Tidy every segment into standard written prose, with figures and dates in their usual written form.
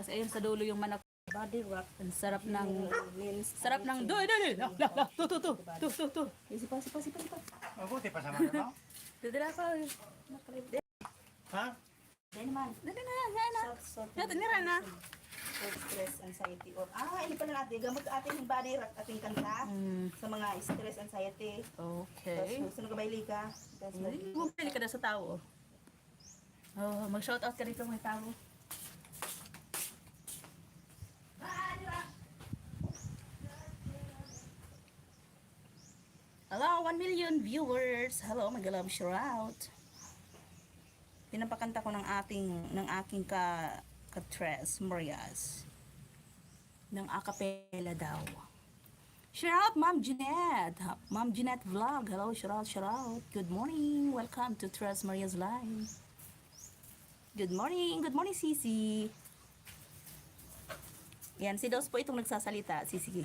Kasi ayun sa dulo yung manok. Body wrap. Ang sarap ng Lens. sarap ng do. Tu. Sipa. Mabuti pa sa mga mo. Dala pa. Ha? Dahil naman. Dali na yan. Sort. Yato nira na. Stress, anxiety. Hindi pa na natin. Gamot ating body wrap, ating kanta. Sa mga stress, anxiety. Okay. Tapos, sunod ka ba ilika? Bumili ka na sa tao. Oh, mag-shoutout ka dito mga tao. Hello, 1 million viewers. Hello, mag-love shoutout. Pinapakanta ko ng aking ka-Tres Marias. Ng acapella daw. Shoutout, Ma'am Jeanette. Ma'am Jeanette Vlog. Hello, shoutout. Good morning. Welcome to Tres Marias Live. Good morning. Good morning, Sisi. Yan, si Dos po itong nagsasalita, Sisi.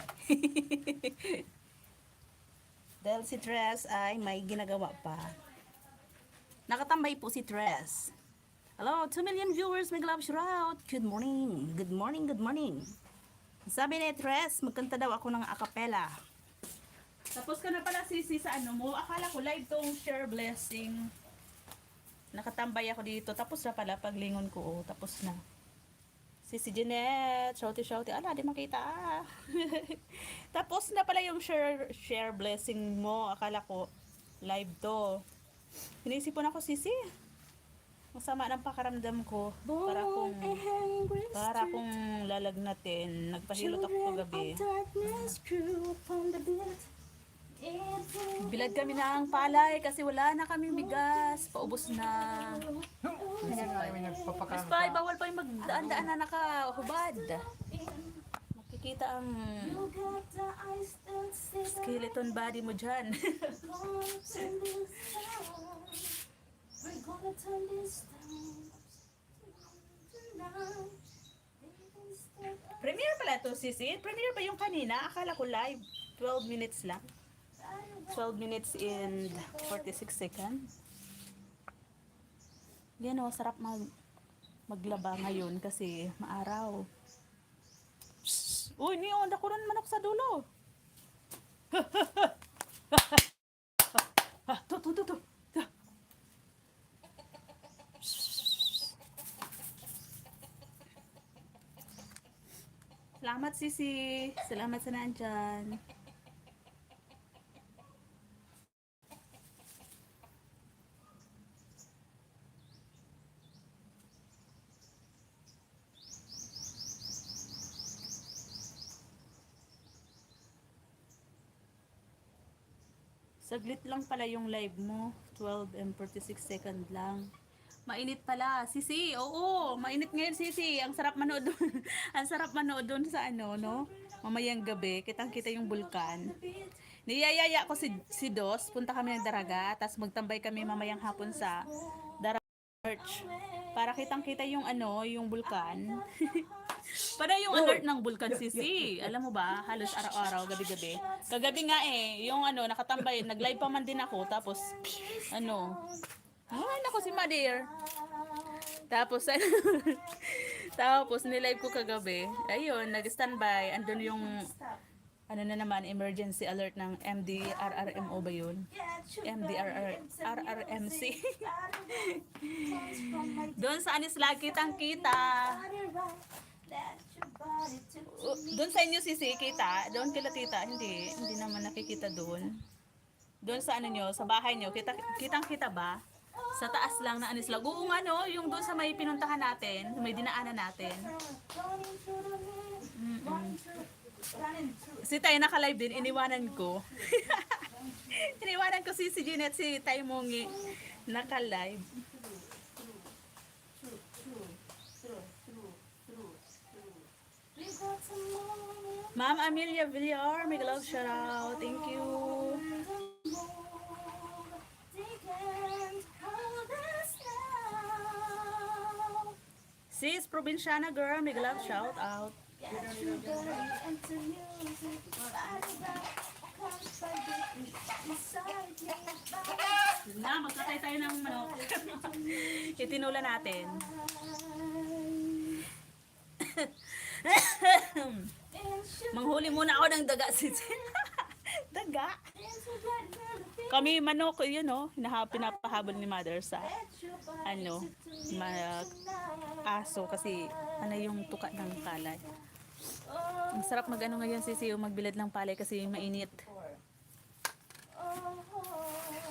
Dahil si Tres ay may ginagawa pa. Nakatambay po si Tres. Hello, 2 million viewers, may love shoutout. Good morning. Good morning, good morning. Sabi ni Tres, magkanta daw ako ng acapella. Tapos ka na pala Sisi sa ano mo. Akala ko live tong share blessing. Nakatambay ako dito. Tapos na pala paglingon ko. Oh, tapos na. Sisi Jeanette, shouty. Ala, di makita ah. Tapos na pala yung share blessing mo. Akala ko live to. Inisipon ako, Sisi. Masama ng pakaramdam ko. Para kung lalagnatin. Nagpahilot ako kagabi. Bilad kami ng palay kasi wala na kaming bigas. Paubos na. Mas pa, bawal pa yung magdaan-daan na nakahubad. Makikita ang skeleton body mo dyan. Premiere pala to, Sisi. Premiere pa yung kanina. Akala ko live. 12 minutes lang. 12 minutes and 46 seconds. Yan o, sarap maglaba ngayon kasi maaraw. Uy, niyon, ako rin manok sa dulo. To. Salamat, Sisi. Salamat sa nandyan. Saglit lang pala yung live mo. 12 and 46 second lang. Mainit pala. Sisi, oo. Mainit ngayon, Sisi. Ang sarap manood doon. Ang sarap manood doon sa ano, no? Mamayang gabi. Kitang-kita yung bulkan. Niyayaya ko si Dos. Punta kami ng Daraga. Tapos magtambay kami mamayang hapon sa Daraga Church. Para kitang-kita yung ano, yung bulkan. Para yung alert ng bulkan, Sisi. Alam mo ba, halos araw-araw, gabi-gabi. Kagabi nga yung ano, nakatambay, nag-live pa man din ako, tapos, ano, ako si Madir. Tapos, tapos, nilive ko kagabi. Ayun, nag-standby. Andun yung, ano na naman, emergency alert ng MDRRMO ba yun? MDRRMC. Doon sa Anislag, kitang-kita. Doon sa inyo Sisi, kita? Doon kila tita? Hindi naman nakikita doon. Doon sa ano nyo, sa bahay nyo, kitang-kita ba? Sa taas lang na Anislag. Oo nga no, yung doon sa may pinuntahan natin, may dinaanan natin. Si Tay naka-live din, iniwanan ko. Iniwanan ko si Jeanette, si Tay Mongi naka-live. Ma'am Amelia Villar, may love shout out. Thank you. Sis, Provinciana girl, may love shout out. Na, magkatay tayo ng manok. Itinula natin. Manghuli muna ako ng daga, sis. Daga. Kami manok, yun oh, pinapahabol ni mother sa ano, aso kasi ano yung tuka ng palay. Ang sarap mag-ano ngayon, sisi, yung magbilad ng palay kasi mainit.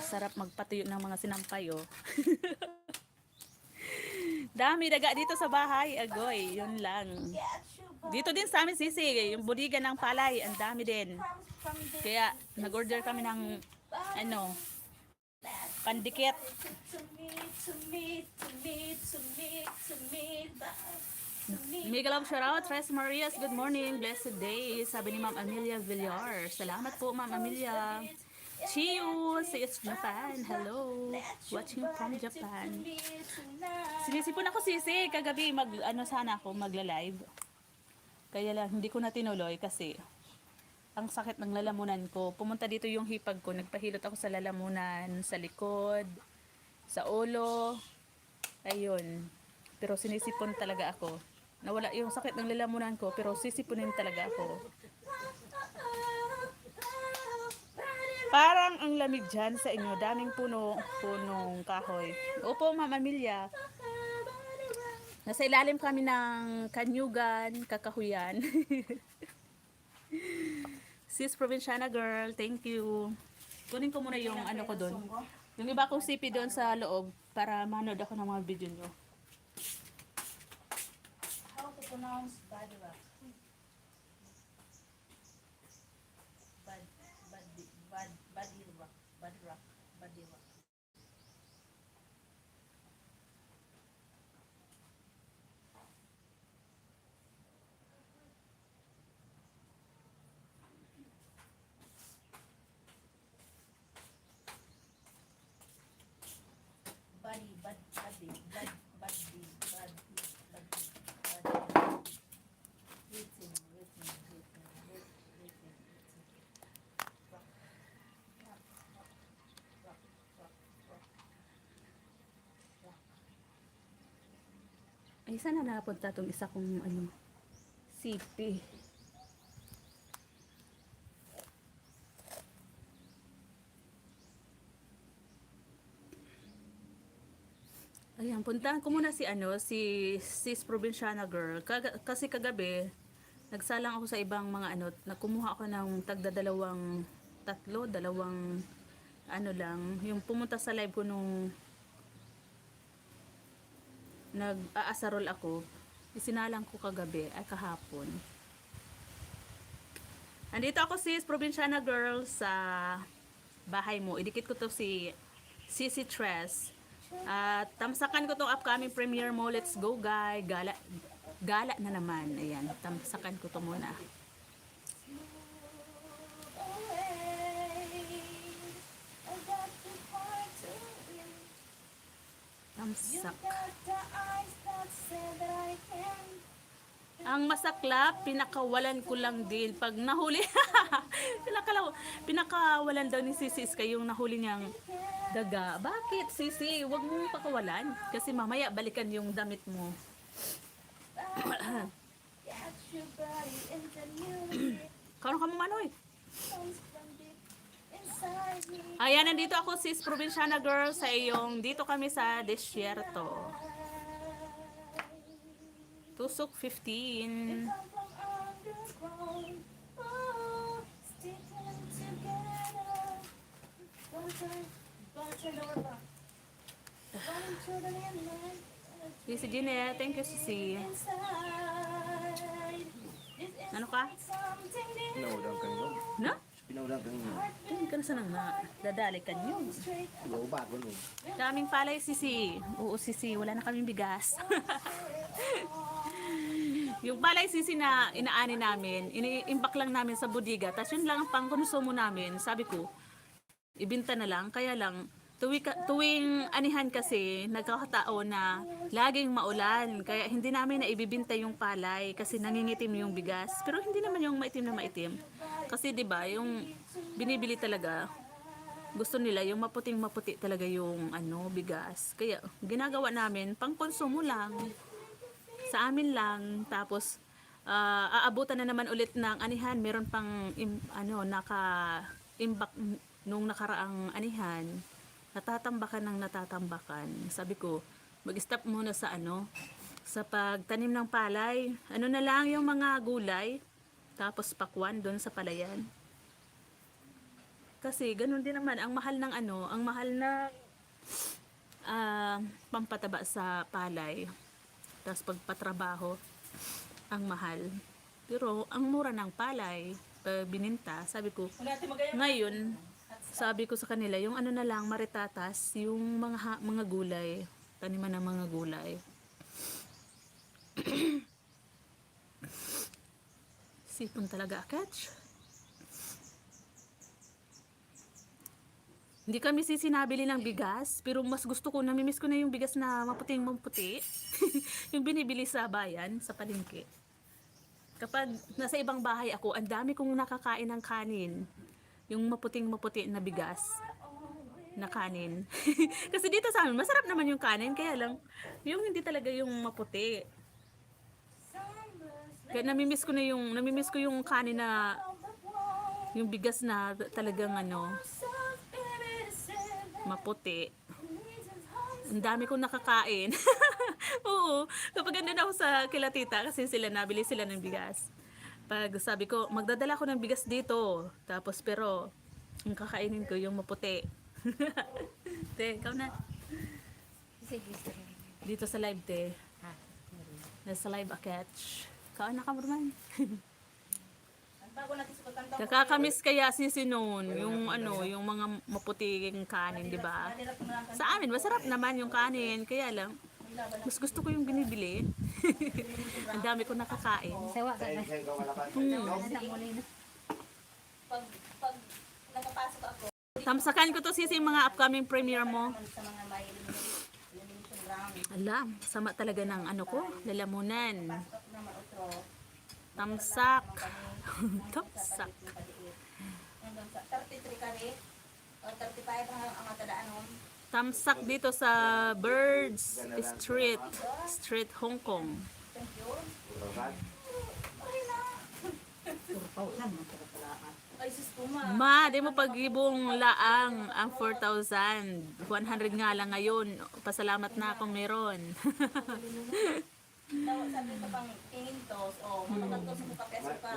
Sarap magpatuyo ng mga sinampay, oh. Dami daga dito sa bahay, agoy, yun lang. Dito din sa amin, sisi, yung budigan ng palay, ang dami din. Kaya nag-order kami ng ano, pandikit. Mega love shoutout, Tres Marias, good morning, blessed day, sabi ni Ma'am Amelia Villar. Salamat po, Ma'am Amelia. Chiyo, it's Japan. Hello, watching from Japan. Sinisipon ako, sisi, kagabi sana ako magla-live. Kaya lang hindi ko na tinuloy kasi ang sakit ng lalamunan ko. Pumunta dito yung hipag ko, nagpahilot ako sa lalamunan, sa likod, sa ulo. Ayun. Pero sinisipon talaga ako. Nawala yung sakit ng lalamunan ko, pero sisipunin talaga ako. Parang ang lamig dyan sa inyo. Daming punong kahoy. Opo, Ma'am Amelia. Nasa ilalim kami ng kanyugan, kakahuyan. Sis Provinciana girl, thank you. Kunin ko muna yung ano ko doon. Yung iba kong CP doon sa loob para manood ako ng mga video nyo. How to pronounce Badira? Badira. Badira. Badira. Ay, sana napunta tong isa kong ano, CP. Ayan, puntahan ko muna si Sis Provinciana girl. Kasi kagabi, nagsalang ako sa ibang mga ano, nakumuha ako ng dalawang ano lang, yung pumunta sa live ko nung nag-aasarol ako, isinalang ko kagabi, ay kahapon. Andito ako, sis Provinciana girl, sa bahay mo. Idikit ko to si Sisi Tres. At tamsakan ko tong upcoming premiere mo. Let's go, guys. Gala na naman. Ayan, tamsakan ko to muna. Tamsak. Ang masaklap, pinakawalan ko lang din pag nahuli. Pinakawalan daw ni Sisi Iska yung nahuli niyang daga. Bakit, Sisi? Huwag mong pakawalan. Kasi mamaya balikan yung damit mo. Karon ka mo manoy. Ayan, nandito ako, sis Provinciana girl, sa iyong, dito kami sa Desierto. Tusok 15. Si Gine, thank you, Sisi. Ano ka? Pinaudang ka nyo. Na? Pinaudang ka nyo. Tingin ka na sana nga. Dadali ka nyo. Ibaw bago nyo. Daming palay, Sisi. Oo, Sisi. Wala na kaming bigas. Yung palay, Sisi, na inaani namin, iniimbak lang namin sa bodega. Tapos yun lang ang pangkonsumo namin. Sabi ko, ibinta na lang. Kaya lang, tuwing anihan kasi, nagkakataon na laging maulan. Kaya hindi namin na ibibinta yung palay kasi nangingitim yung bigas. Pero hindi naman yung maitim na maitim. Kasi 'di ba, yung binibili talaga, gusto nila yung maputing-maputi talaga yung bigas. Kaya ginagawa namin pang konsumo lang. Sa amin lang. Tapos, aabutan na naman ulit ng anihan. Meron pang, naka-imbak nung nakaraang anihan. Natatambakan ng natatambakan. Sabi ko, mag-stop muna sa sa pagtanim ng palay. Ano na lang yung mga gulay. Tapos pakwan doon sa palayan. Kasi ganun din naman ang mahal ng ang mahal na pampataba sa palay. Tapos pagpatrabaho ang mahal. Pero ang mura ng palay pag bininta, sabi ko ngayon, sabi ko sa kanila yung na lang maritatas, yung mga gulay, taniman ng mga gulay. Sipon talaga, catch. Hindi kami sinabili ng bigas, pero mas gusto ko, namimiss ko na yung bigas na maputing maputi. Yung binibili sa bayan, sa palengke. Kapag nasa ibang bahay ako, ang dami kong nakakain ng kanin. Yung maputing maputi na bigas na kanin. Kasi dito sa amin, masarap naman yung kanin, kaya lang, yung hindi talaga yung maputi. Kaya namimiss ko yung kanin na, yung bigas na talagang maputi. Ang dami kong nakakain. Oo, kapag andun ako sa kila tita, kasi nabili sila ng bigas. Pag sabi ko, magdadala ko ng bigas dito. Tapos pero, ang kakainin ko yung maputi. Te, ikaw na. Dito sa live, te. Nasa live a catch. Ikaw na ka mo naman. Bago natin sukutan to. Nakakamiss kaya si Sinon, yung yung mga maputing kanin, di ba? Sa amin, masarap naman yung kanin, kaya lang, mas gusto ko yung binibili. Ang dami ko nakakain. Sawa ka na. Pag nakapasok ako, Tamsakan ko to sisi yung mga upcoming premiere mo. sa mga may elimination round. Alam, sama talaga ng ko, lalamunan. Pasok naman otro. Tamsak. Tamsak. Hanggang sa 33 ka rin. O 35 ang matadaan nun. Tamsak dito sa Birds Street. Street, Hong Kong. Thank you. Ay, sus po ma. Di mo pag-ibong laang ang 4,000. 100 nga lang ngayon. Pasalamat na kung meron. Tawag sabi ko pang tingin to. O, matagal to sa buka peso pa. Ha?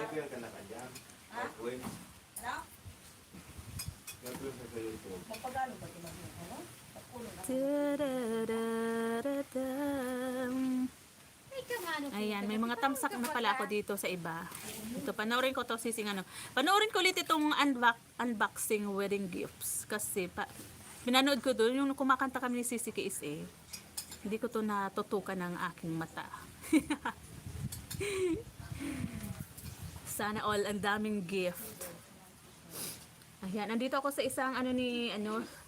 Ano? Magpagano ba ito? Ano? Pagpulo na. Tadadadadam. Ayan, may mga tamsak na pala ako dito sa iba. Ito, panoorin ko to sising Panoorin ko ulit itong unboxing wedding gifts. Kasi, pinanood ko doon, yung kumakanta kami ni Sisi KSA. Hindi ko to natutukan ng aking mata. Sana all, ang daming gift. Ayan, nandito ako sa isang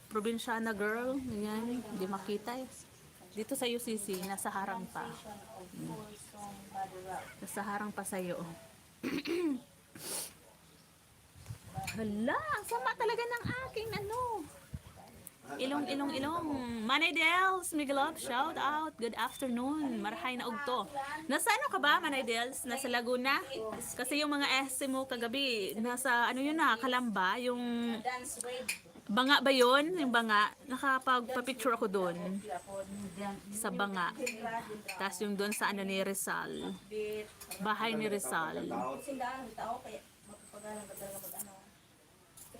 probinsyana girl. Ayan, hindi makita eh. Dito sa UCC, nasa harang pa. Nasa harang pa sa'yo. Hala, sama talaga ng aking Ilong. Manay Dels, Miguelop, shout out. Good afternoon. Marahay na ugto. Nasa ka ba, Manay Dels? Nasa Laguna? Kasi yung mga SC mo kagabi, nasa Kalamba, yung Dance wave. Banga ba yun? Yung Banga. Nakapagpa-picture ako doon. Sa Banga. Tapos yung doon sa ni Rizal. Bahay ni Rizal. Sindahan, tao kaya magpapagano ba talaga mag-ano.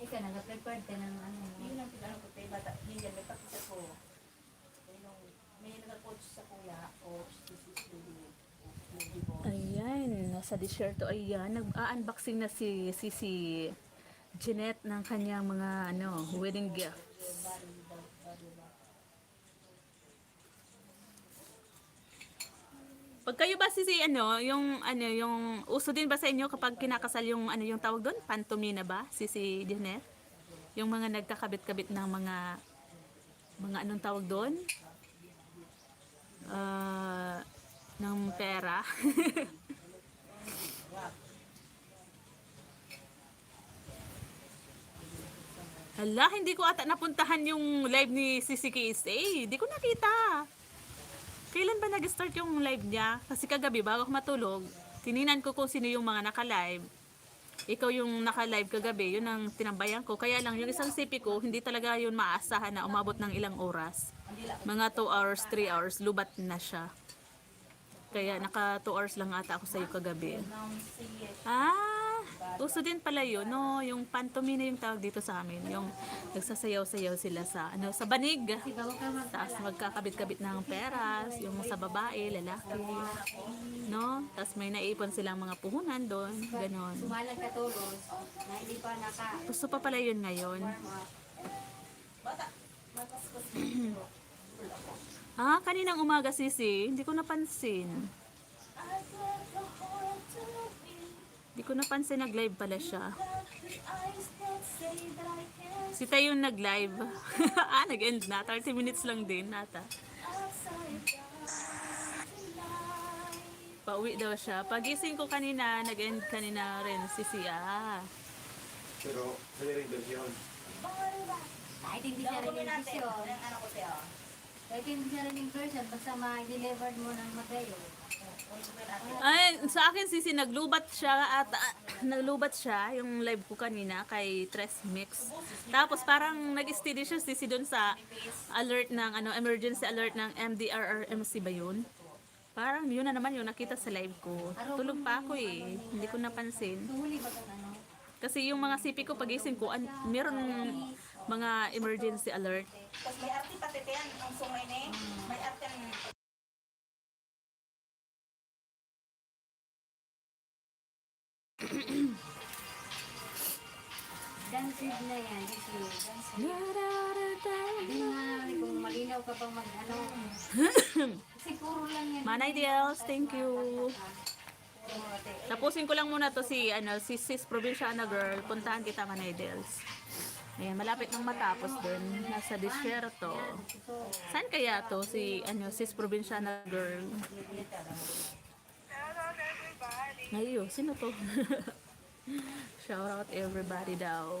Ika, nag-prepared ka ng Yun ang pinano ko tayo bata. Hindi yan, may pakisa ko. May nag-coach sa kuya. O, Ayan. Nasa desierto. Ayan. Nag-unboxing na si Jeanette ng kanyang mga wedding gifts. Pag kayo ba yung uso din ba sa inyo kapag kinakasal yung yung tawag doon? Pantomina ba? Si Jeanette? Yung mga nagkakabit-kabit ng mga anong tawag doon? Ng pera. Hala, hindi ko ata napuntahan yung live ni Sisi KSA. Hindi ko nakita. Kailan ba nag-start yung live niya? Kasi kagabi bago ako matulog, tininan ko kung sino yung mga naka-live. Ikaw yung naka-live kagabi, yun ang tinambayan ko. Kaya lang, yung isang CP ko, hindi talaga yun maaasahan na umabot ng ilang oras. Mga 2 hours, 3 hours, lubat na siya. Kaya naka 2 hours lang ata ako sa'yo kagabi. Ah, uso din pala yun, no? Yung pantomime yung tawag dito sa amin. Yung nagsasayaw-sayaw sila sa, sa banig. Kasi bago ka Tapos magkakabit-kabit ng peras, yung sa babae, lalaki. No? Tapos may naipon silang mga puhunan doon. Ganon. sumalag ka tulos, na hindi pa naka... Gusto pa pala yun ngayon. Ah, kaninang umaga, Sisi. Hindi ko napansin. Hindi ko napansin nag-live pala siya. Si Tayo yung nag-live. Nag-end na. 30 minutes lang din nata. Pauwi daw siya. Pagising ko kanina, nag-end kanina rin si Sia. Pero, may rin version. Kahit hindi siya rin yung version. Ano ko siya? Kahit hindi siya rin yung version, basta ma-delivered mo ng Mateo. Ay, sa akin Sisi, naglubat siya at naglubat siya yung live ko kanina kay Tres Mix. Tapos parang nag-steady siya Sisi doon sa alert ng emergency alert ng MDRRMC ba yun? Parang yun na naman yung nakita sa live ko. Tulog pa ako eh. Hindi ko napansin. Tuhuli ba ito ano? Kasi yung mga CP ko pagising ko, meron mga emergency alert. Tapos may arte pati yan, ang sungay na eh. May arte ang... Dansid na yan, kasi hindi nga kung malinaw ka pang mag-ano. Siguro lang yan. Manay Diels, thank you. Tapusin ko lang muna to si Sis Provinciana Girl. Puntahan kita Manay Diels. Ayan, malapit nang matapos dun. Nasa Desierto. Saan kaya to si Sis Provinciana Girl? Ngayon, sino to? Shout out everybody daw.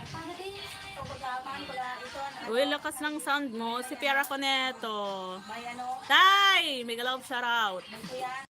Paano din? Uy, lakas ng sound mo. Si Piera Coneto. May ano, Tay! Mega love shout out. ito yan.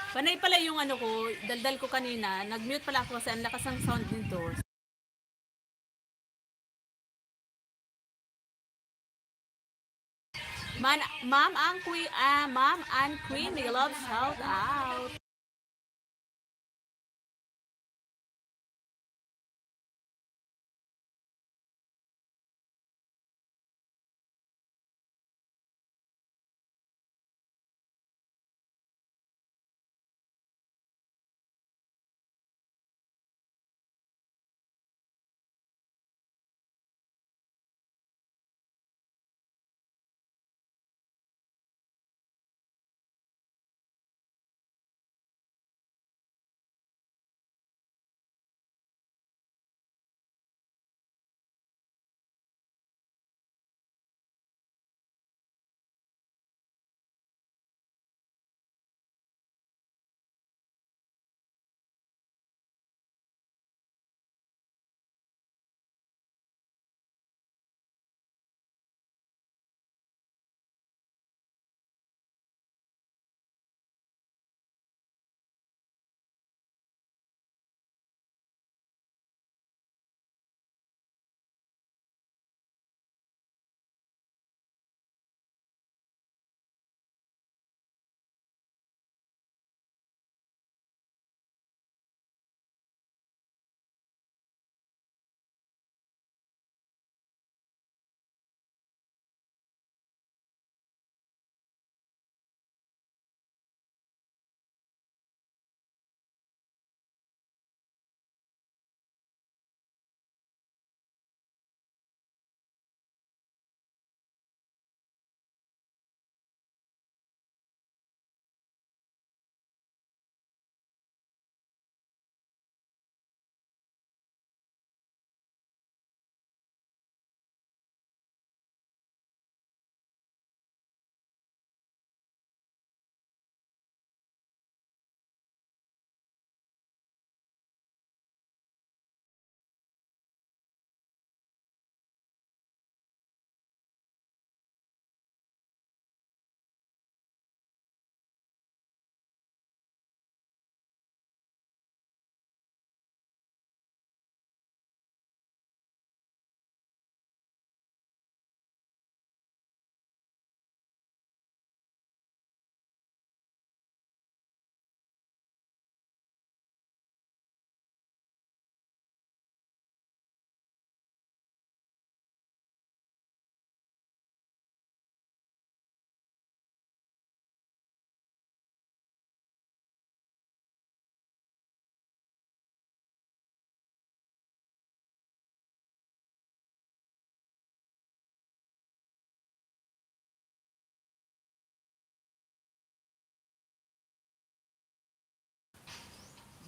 Panay pala yung ano ko, daldal ko kanina. Nag-mute pala ako kasi ang lakas ng sound nito. Ma'am and Queen, big love shout out.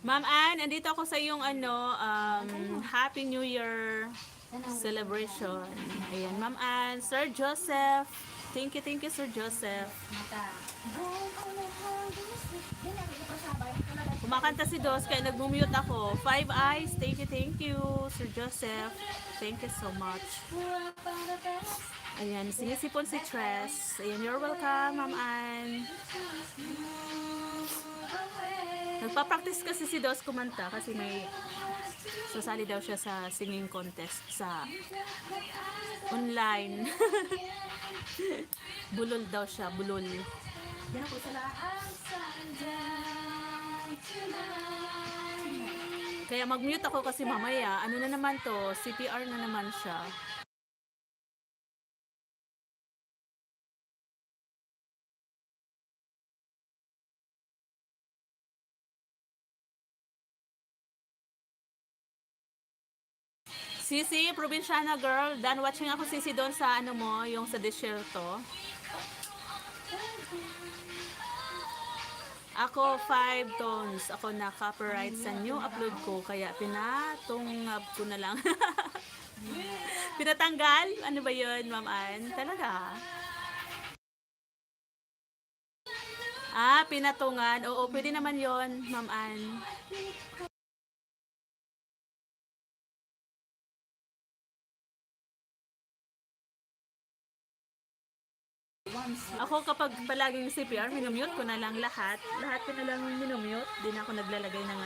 Ma'am Ann, andito ako sa yung Happy New Year celebration. Ayan, Ma'am Ann, Sir Joseph. Thank you, Sir Joseph. Kumakanta si Dos, kaya nag-mute ako. Five Eyes, thank you, Sir Joseph. Thank you so much. Ayan, sinisipon si Tres. Ayan, you're welcome, Ma'am Ann. Nagpa-practice kasi si Dos kumanta kasi may sasali daw siya sa singing contest sa online. Bulol daw siya, bulol. Yan ako sa lahat. Kaya mag-mute ako kasi mamaya, ano na naman to, CPR na naman siya. Sisi, probinsyana girl, done watching ako Sisi doon sa ano mo, yung sa desierto. Ako 5 tones. Ako na copyright sa new upload ko kaya pinatungab ko na lang. Pinatanggal? Ano ba 'yun, Ma'am Ann? Talaga? Pinatungan. Oo, pwede naman 'yon, Ma'am Ann. once. Ako kapag palaging CPR, minumute ko na lang lahat. Lahat ko na lang minumute. Di na ako naglalagay ng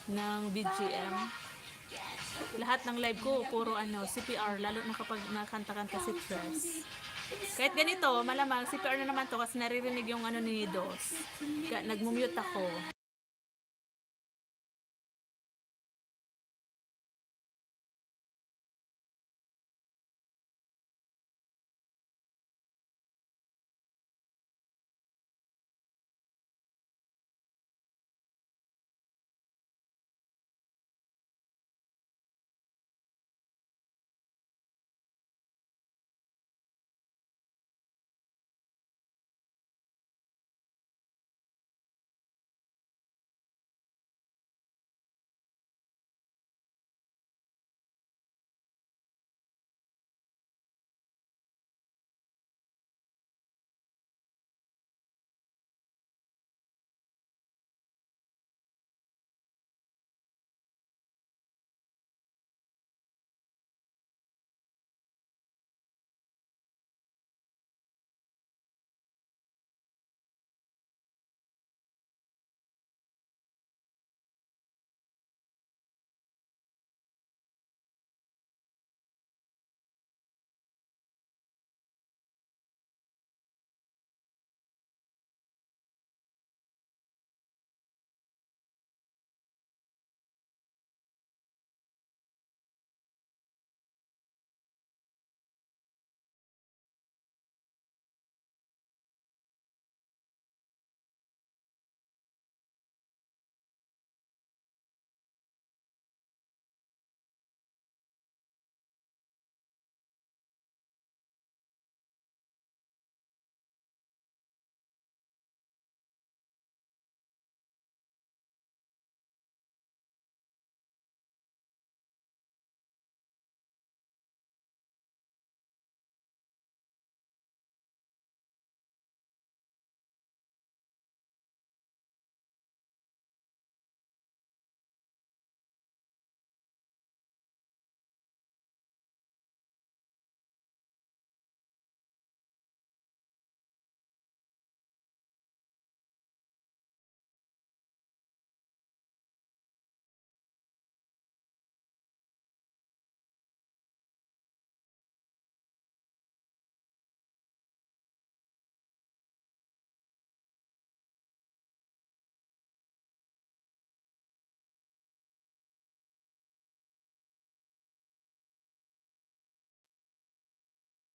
ng BGM. Lahat ng live ko, puro CPR, lalo na kapag nakanta-kanta si Tres. Kahit ganito, malamang CPR na naman to kasi naririnig yung ni Dos. Kaya nagmumute ako.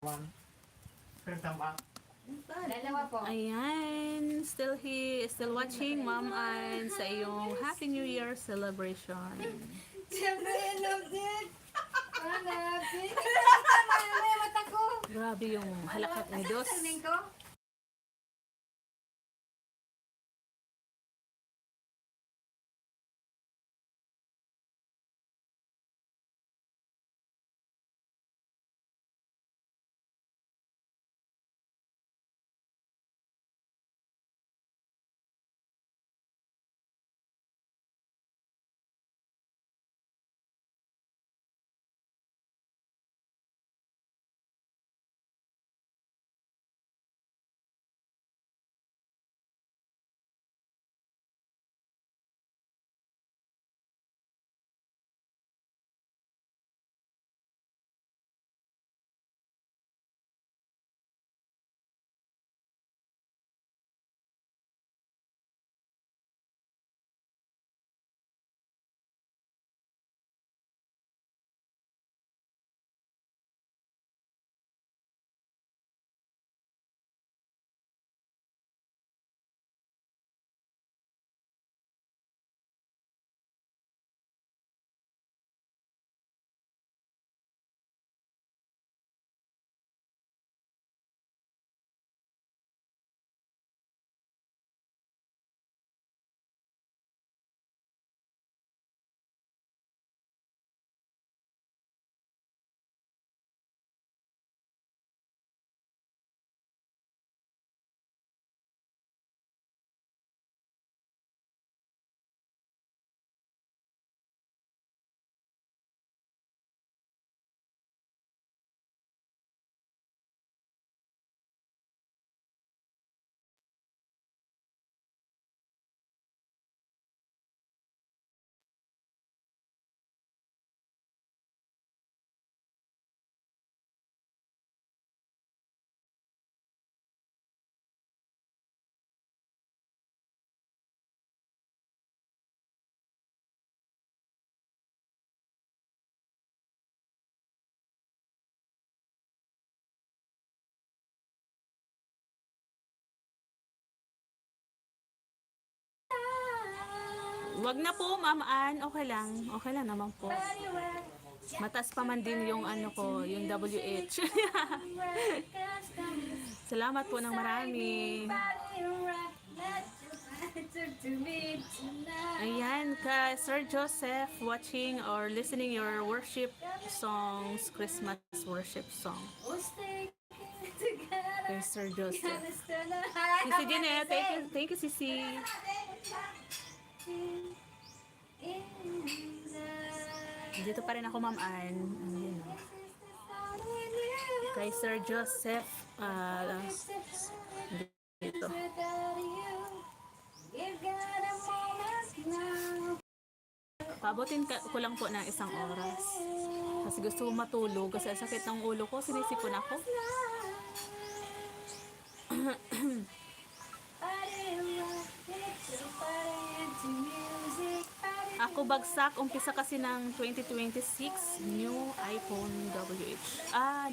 One. Pero tama. Dalawa po. Ayan, still watching Ma'am Ann sa iyong Happy New Year celebration. Siyempre, I love it. I love it. Tama na yung mata ko. Grabe yung halakat ni Dos. Sasabihin ko, Wag na po, Ma'am Ann. Okay lang. Okay lang naman po. Mataas pa man din yung ano ko, yung WH. Salamat po ng marami. Ayan, ka Sir Joseph watching or listening your worship songs, Christmas worship song. Kay Sir Joseph. Sisi Jeanette, thank you Sisi. Dito pa rin ako, Ma'am Ann. Ayun, oh. Kay Sir Joseph, dito. Pabutin ko lang po ng isang oras. Kasi gusto ko matulog. Kasi ang sakit ng ulo ko, sinisipon ako. Ako bagsak, umpisa kasi ng 2026, new iPhone WH.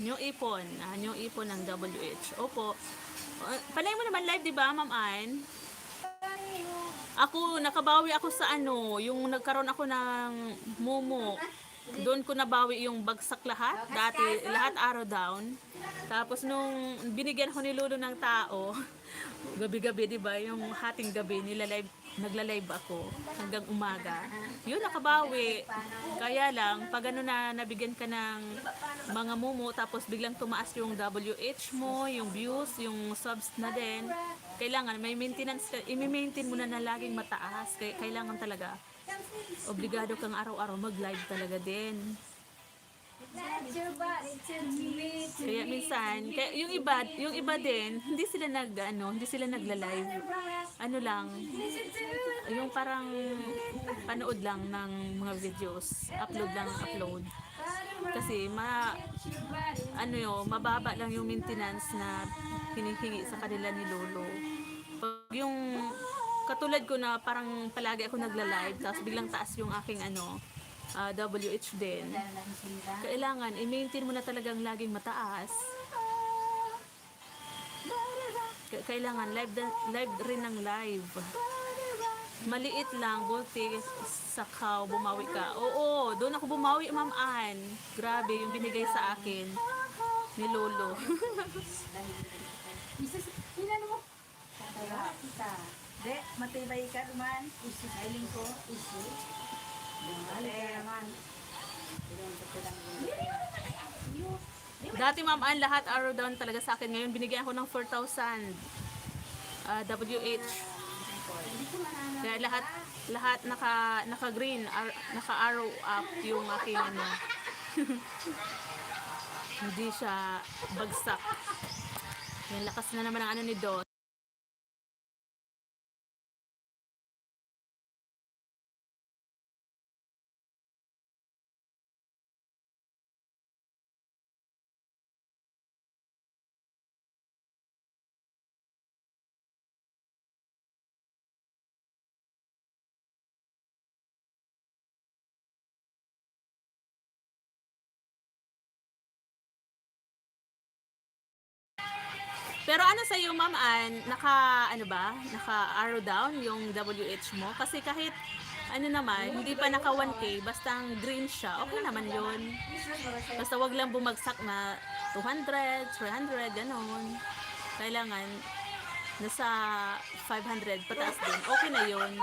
New iPhone. New iPhone ng WH. Opo. Panay mo naman live, di ba, Ma'am Ann? Ako, nakabawi ako sa yung nagkaroon ako ng Momo. Doon ko nabawi yung bagsak lahat. Dati, lahat arrow down. Tapos nung binigyan ko ni Lolo ng tao, gabi-gabi, di ba? Yung hating gabi, nagla-live ako hanggang umaga. Yun, nakabawi. Kaya lang, pag nabigyan ka ng mga Momo, tapos biglang tumaas yung WH mo, yung views, yung subs na din, kailangan may maintenance, i-maintain mo na laging mataas. Kailangan talaga, obligado kang araw-araw mag-live talaga din. Kaya minsan, yung iba din, hindi sila nagla-live. Ano lang, yung parang panood lang ng mga videos, upload. Kasi mababa lang yung maintenance na hinihingi sa kanila ni Lolo. Pag yung katulad ko na parang palagi ako nagla-live, tapos biglang taas yung aking WH din. Kailangan i-maintain mo na talagang laging mataas. Kailangan live rin ng live. Maliit lang, buti sakaw, bumawi ka. Oo, doon ako bumawi, Ma'am Ann. Grabe yung binigay sa akin ni Lolo. De, matibay ka naman. Ailing ko. Dati, Ma'am Ann, lahat arrow down talaga sa akin. Ngayon binigyan ako ng 4,000 WH. Kaya lahat naka-green, naka-arrow up yung aking hindi siya bagsak. Yung lakas na naman ang ni Dot. Pero ano sa iyo, Ma'am Ann, naka-arrow down yung WH mo? Kasi kahit hindi pa naka 1K, basta green siya, okay naman yun. Basta wag lang bumagsak na 200, 300, ganon. Kailangan nasa 500 pataas din, okay na yun.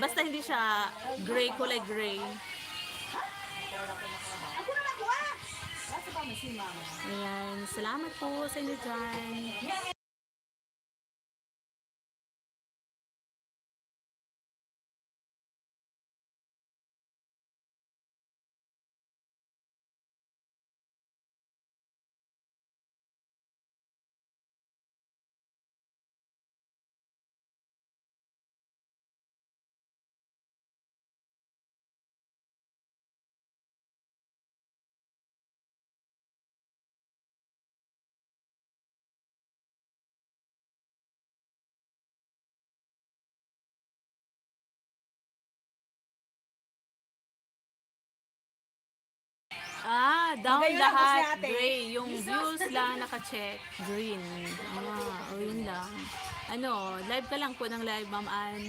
Basta hindi siya gray, kulay gray. Ayan, salamat po sa inyo dyan. Down Ngayon lang kasi lahat, ate. gray. Yung views lang naka-check, green. Yun lang. Live ka lang po ng live, Ma'am Ann.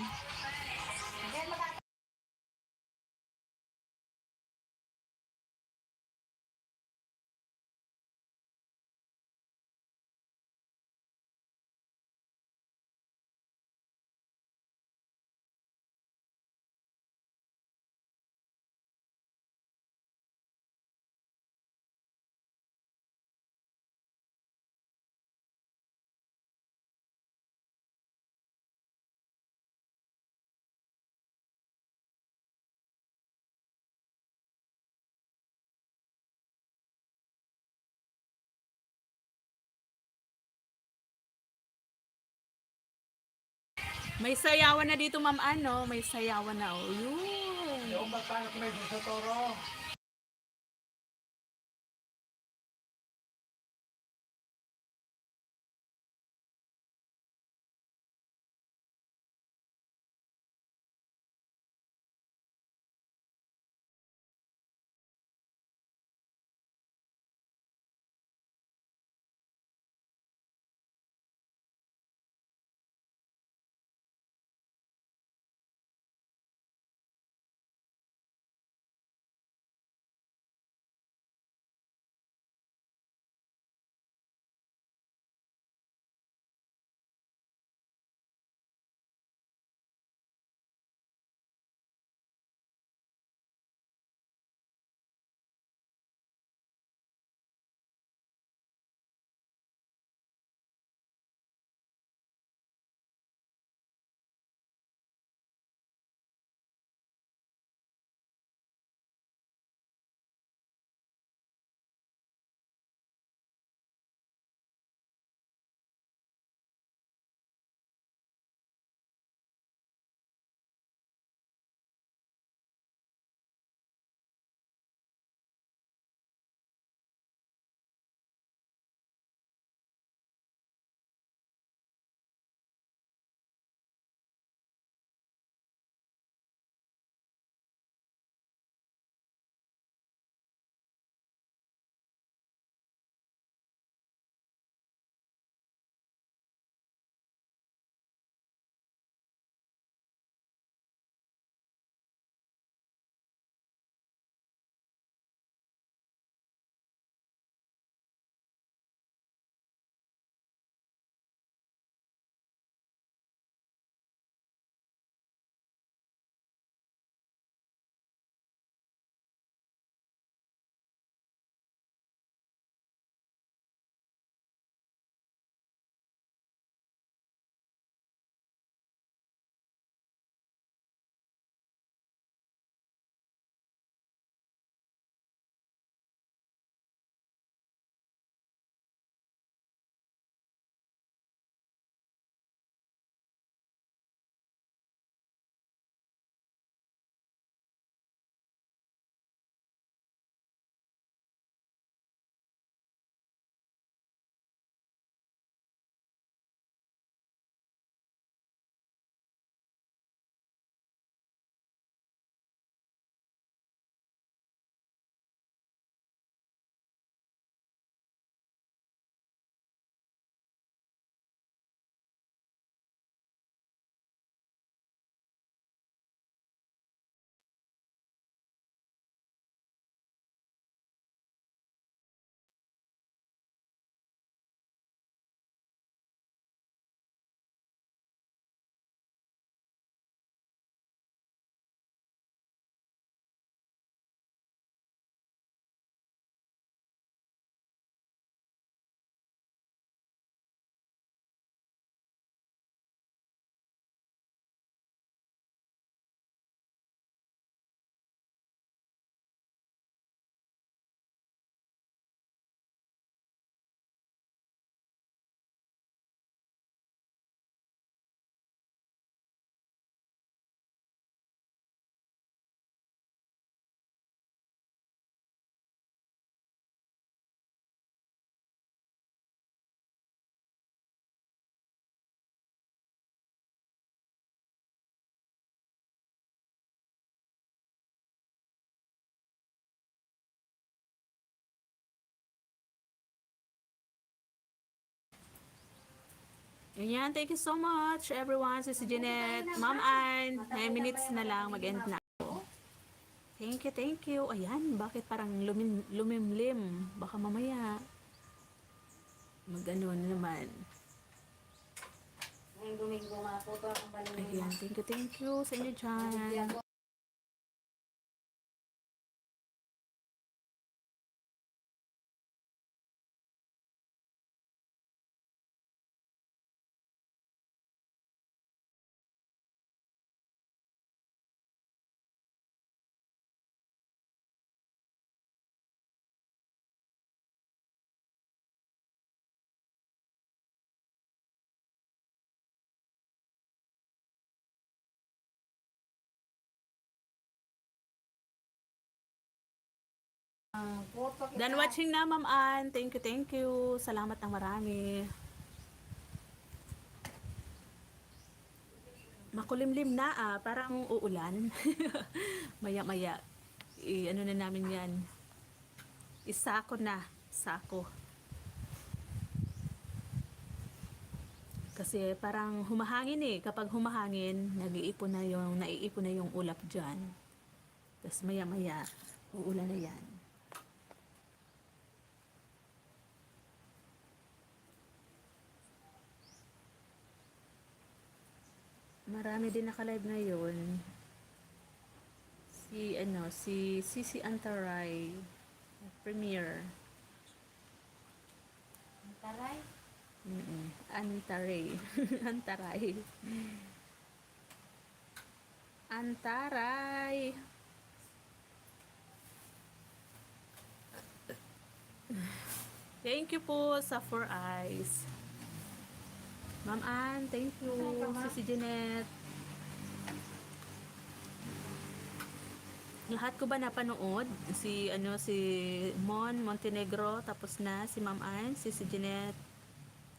May sayawan na dito, Ma'am Ano. May sayawan na. Oh, yun. Yung magpaano ko na dito sa toro. Ganyan, thank you so much everyone. Si Jeanette, Ma'am Ann, 9 minutes na lang, mag-end na ako. Thank you, thank you. Ayan, bakit parang lumimlim? Baka mamaya mag-ano na naman. Ngayong Domingo nga po ito ang balik. Ayan, thank you sa inyo dyan. Photo kita. Done watching na, Ma'am Ann. Thank you, thank you. Salamat ng marami. Makulimlim na parang uulan. Maya-maya. Ano na namin yan. Isako na. Sako. Kasi parang humahangin Kapag humahangin, naiipon na yung ulap dyan. Tapos maya-maya, uulan na yan. Marami din naka-live ngayon. Si Sisi Antaray, Premier. Taray. Antaray. Antaray. Antaray. Thank you po sa 4 eyes. Ma'am Ann, thank you. Si Jeanette. Lahat ko ba napanood? Si Mon Montenegro, tapos na. Si Ma'am Ann, si Jeanette,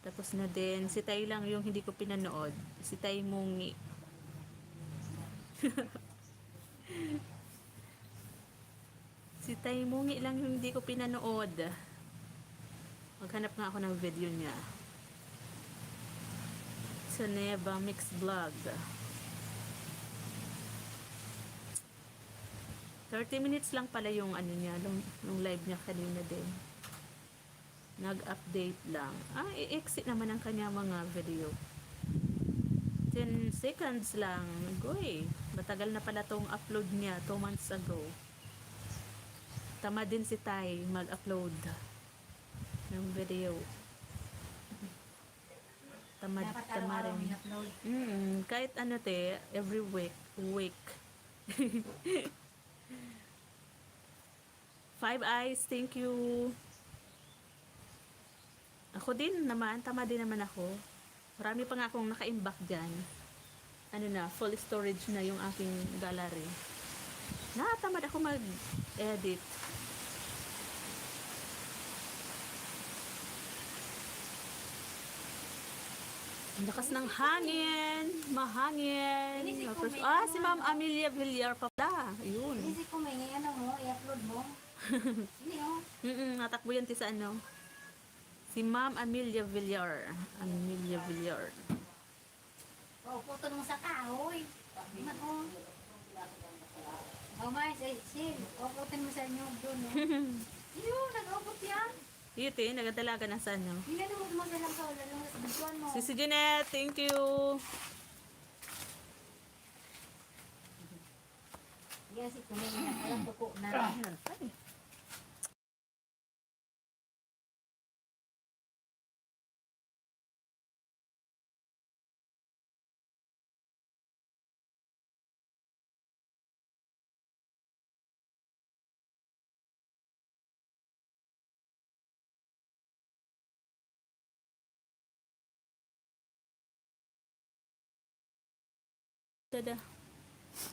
tapos na din. Si Tay lang yung hindi ko pinanood. Si Tay Mungi. Si Tay Mungi lang yung hindi ko pinanood. Maghanap nga ako ng video niya. Sa Neva Mix Vlog. 30 minutes lang pala yung niya, nung live niya kanina din. Nag-update lang. I-exit naman ang kanya mga video. 10 seconds lang. Goy. Matagal na pala tong upload niya 2 months ago. Tama din si Tay mag-upload ng video. Dapat Tama araw-araw rin. in-upload. Kahit every week. 5 eyes, thank you. Ako din naman, tama din naman ako. Marami pa nga akong naka-imbak dyan. Full storage na yung aking gallery. Tamad ako mag-edit. Ang lakas ng hangin. Mahangin. Si Ma'am Amelia Villar pa pala. Ayun. Inisip ko may mo, i-upload mo. Hindi oh. Natakbo yan sa Si Ma'am Amelia Villar. Amelia Villar. Photo mo sa kahoy. Iman oh. May sil. Photo mo sa inyo doon. Yun, nag-upload yan. Ito nagadalaga na sa Hindi mo silang sa ulan lang sa bituan mo. Si Jeanette, thank you. Yan si Kuya, alam ko na.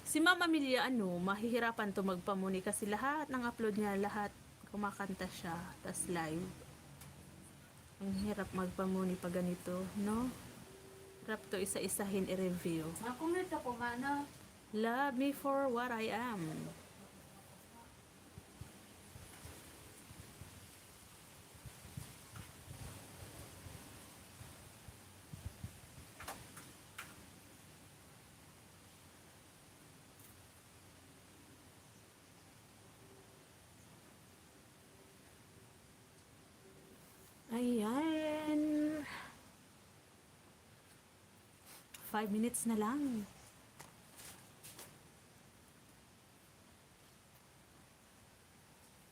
Si Ma'am Amelia, mahihirapan to magpamuni kasi lahat ng upload niya, lahat kumakanta siya, tas live. Ang hirap magpamuni pag ganito, no? Hirap to isa-isahin i-review. Makumit ako, mana. Love me for what I am. Ayan. 5 minutes na lang.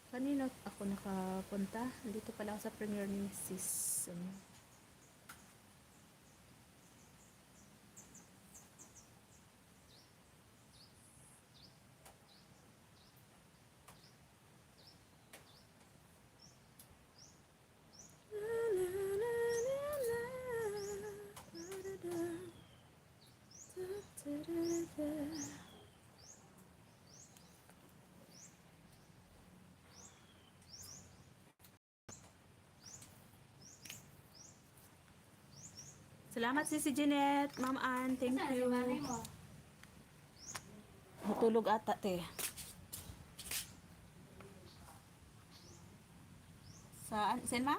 Kanina ako nakapunta. Dito pala ako sa Premier ni Sis. Salamat si Jeanette, Ma'am Ann. Thank Saan si you. nanay mo? Matulog ata, te. Saan? Saan ma?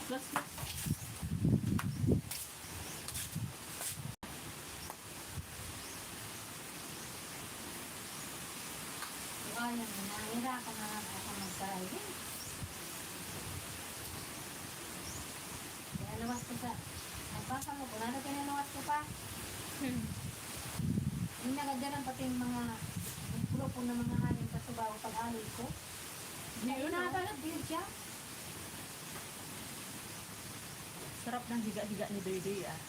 Plus, Oo, yan. Nahihirapan na lang ako mag-driving. Kaya luwas ko sa... Nagbasa mo ko. Ano pinaluwas ko pa? Yung nagagalan pati yung mga... Yung pulo ng mga haling pasubaw pag-alay ko. Hindi na pala, din siya. sarap ng higa-higa ni Baby, ah.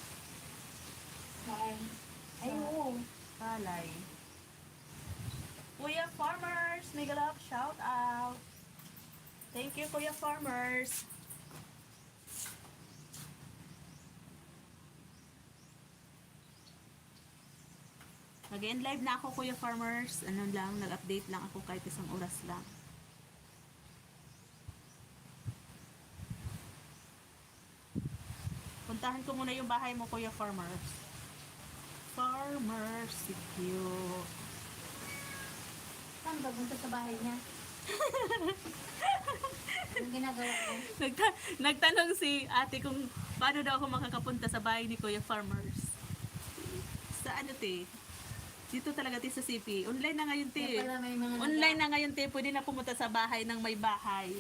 Ay, oo. Palay. Kuya Farmers, mega love, shout out. Thank you, Kuya Farmers. Mag-end live na ako, Kuya Farmers. Ano lang, nag-update lang ako kahit isang oras lang. Puntahan ko muna yung bahay mo, Kuya Farmers. Farmers, secure. Saan ba punta sa bahay niya? Yung ginagawa ko. Nagtanong si ate kung paano daw ako makakapunta sa bahay ni Kuya Farmers. Sa ano, te? Dito talaga, te, sa CP. Online na ngayon, te. Kaya pala may mga Online na ngayon, te. Pwede na pumunta sa bahay ng may bahay.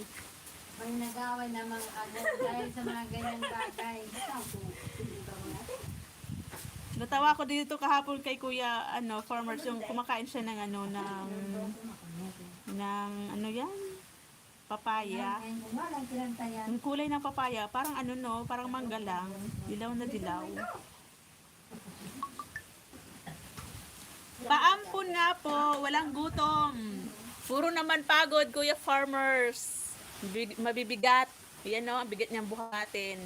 may nag-away na mga agad dahil sa mga ganyan bagay. Saan po? Hindi ba mga Natawa ko dito kahapon kay Kuya Farmers, yung kumakain siya ng ano yan? Papaya. Ngayon kung walang kinantayan. Ang kulay ng papaya, parang parang mangga lang. Dilaw na dilaw. Paampun nga po, walang gutom. Puro naman pagod, Kuya Farmers. Mabibigat. Yan no, ang bigat niyang buhatin.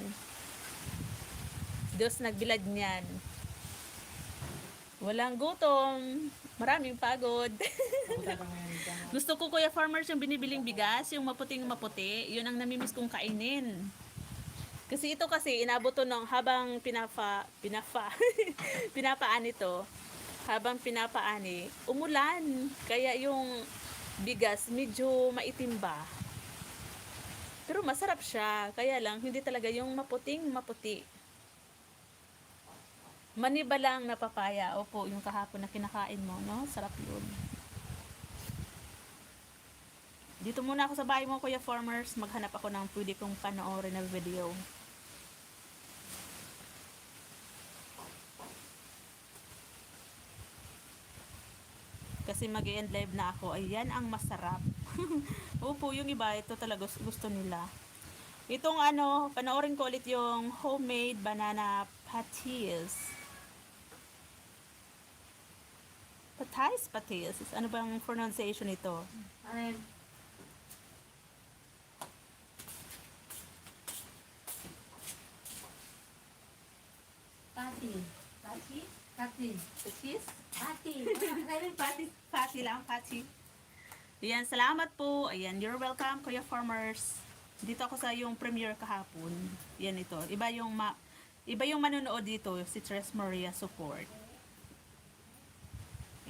Diyos nagbilad niyan. Walang gutom. Maraming pagod. Gusto ko, Kuya Farmers, yung binibiling bigas, yung maputing maputi, yun ang namimiss kong kainin. Kasi ito kasi, inabot to nung habang pinapaan ito, habang pinapaani, umulan. Kaya yung bigas medyo maitim ba. Pero masarap siya. Kaya lang, hindi talaga yung maputing maputi. Maniba lang na papaya. Opo, yung kahapon na kinakain mo, no? Sarap yun. Dito muna ako sa bahay mo, Kuya Farmers. Maghanap ako ng pwede kong panoorin na video. Kasi mag-end live na ako. Ayan ang masarap. Opo, yung iba, ito talaga gusto nila. Itong panoorin ko ulit yung homemade banana patties. Patties. Ano bang pronunciation ito? Ay, Pati. Patty? Pati. Patties? Pati. Patty lang, patty. Ayan, salamat po. Ayan, you're welcome, Kuya Farmers. Dito ako sa yung premiere kahapon. Yan ito. Iba yung manonood dito, si Tres Maria Support.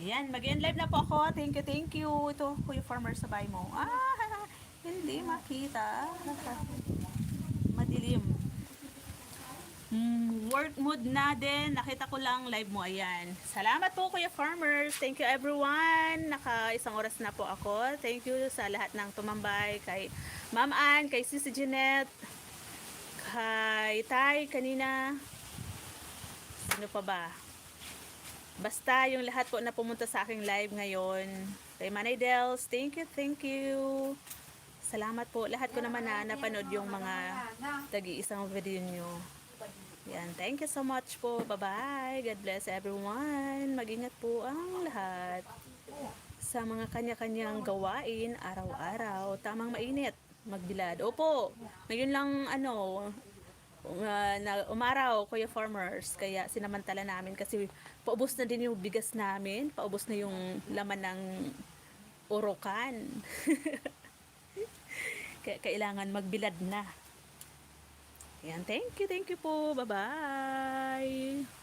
Ayan, mag-end live na po ako. Thank you. Ito, Kuya Farmers, sabay mo. Hindi makita. Madilim. Work mood na din. Nakita ko lang live mo. Ayan. Salamat po, Kuya Farmers. Thank you, everyone. Naka-isang oras na po ako. Thank you sa lahat ng tumambay. Kay Ma'am Ann, kay Sisi Jeanette, kay Tay kanina. Sino pa ba? Basta yung lahat po na pumunta sa aking live ngayon. Kay Manay Dels, thank you. Salamat po. Lahat ko naman na napanood yung mga tagi-isang video nyo. Yan. Thank you so much po. Bye-bye. God bless everyone. Mag-ingat po ang lahat sa mga kanya-kanyang gawain araw-araw. Tamang mainit. Magbilad. Opo. Ngayon lang na umaraw, Kuya Farmers. Kaya sinamantala namin kasi paubos na din yung bigas namin. Paubos na yung laman ng urukan. Kaya kailangan magbilad na. Ayan, thank you po. Bye-bye.